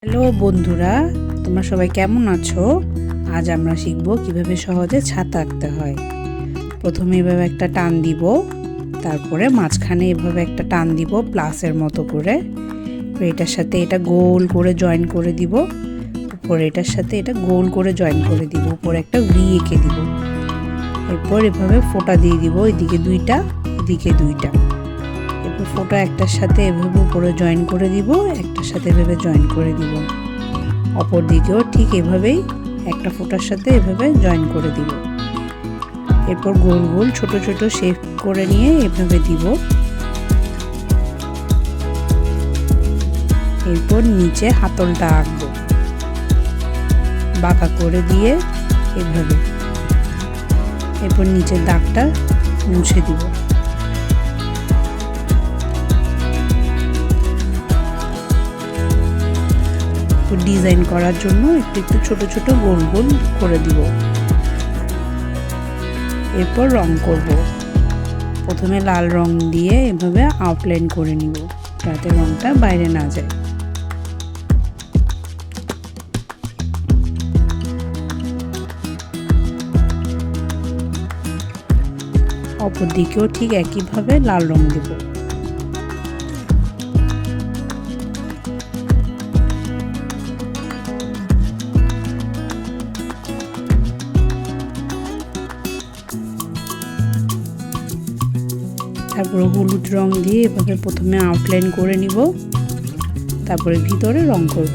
Hello বন্ধুরা, তোমরা সবাই কেমন আছো? আজ আমরা শিখব কিভাবে সহজে ছাতা আঁকতে হয়। প্রথমে এভাবে একটা টান দিব, তারপরে মাঝখানে এভাবে একটা টান দিব প্লাসের মতো করে। এটার সাথে এটা গোল করে জয়েন করে দিব, উপরে এটার সাথে এটা গোল করে জয়েন করে দিব, উপরে একটা ভি এঁকে দিব। এরপর এভাবে ফোঁটা দিয়ে দিব, এদিকে দুইটা এদিকে দুইটা। এরপর ফোঁটা একটার সাথে এভাবে উপরে জয়েন করে দিব, একটার সাথে এভাবে জয়েন করে দিব। অপর দিকেও ঠিক এভাবেই একটা ফোঁটার সাথে এভাবে জয়েন করে দিব। এরপর গোল গোল ছোট ছোট শেপ করে নিয়ে এভাবে দিব। এরপর নিচে হাতলটা আঁকবো বাঁকা করে দিয়ে এভাবে। এরপর নিচের দাগটা মুছে দিব। ডিজাইন করার জন্য একটু একটু ছোট ছোট গোল গোল করে দিব। এরপর রং করব। প্রথমে লাল রং দিয়ে এভাবে আউটলাইন করে নিব, যাতে রংটা বাইরে না যায়। অপর দিকেও ঠিক একইভাবে লাল রং দিব। তারপরে হলুদ রং দিয়ে এভাবে প্রথমে আউটলাইন করে নিব, তারপরে ভিতরে রং করব।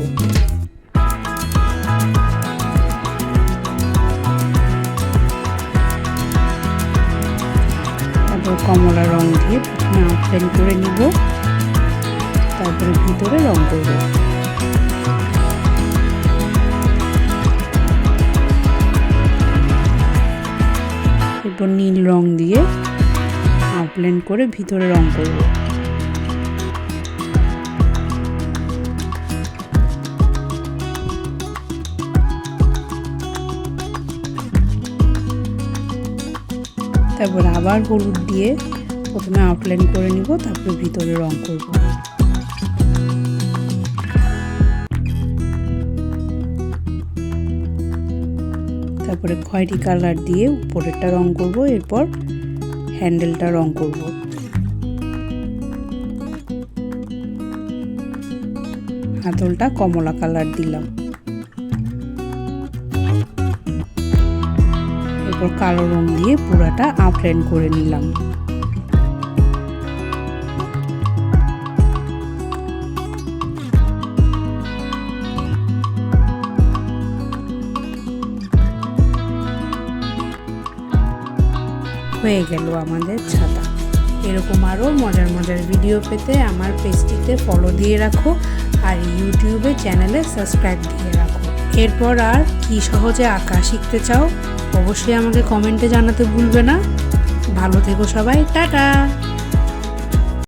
তারপর কমলা রং দিয়ে প্রথমে আউটলাইন করে নিব, তারপরে ভিতরে রং করব। এরপর নীল রং দিয়ে আউটলাইন করে ভিতরে রং করব। তারপর আবার হলুদ দিয়ে প্রথমে আউটলাইন করে নিব, তারপরে ভিতরে রং করব। তারপরে খয়েরি কালার দিয়ে উপরেরটা রং করব। এরপর হ্যান্ডেলটা রং করব। হাতলটা কমলা কালার দিলাম। এরপর কালো রং দিয়ে পুরাটা আউটলাইন করে নিলাম। হয়ে গেল আমাদের ছাতা। এরকম আরও মজার মজার ভিডিও পেতে আমার পেজটিতে ফলো দিয়ে রাখো, আর ইউটিউবে চ্যানেলে সাবস্ক্রাইব দিয়ে রাখো। এরপর আর কি সহজে আঁকা শিখতে চাও অবশ্যই আমাকে কমেন্টে জানাতে ভুলবে না। ভালো থেকো সবাই, টাটা।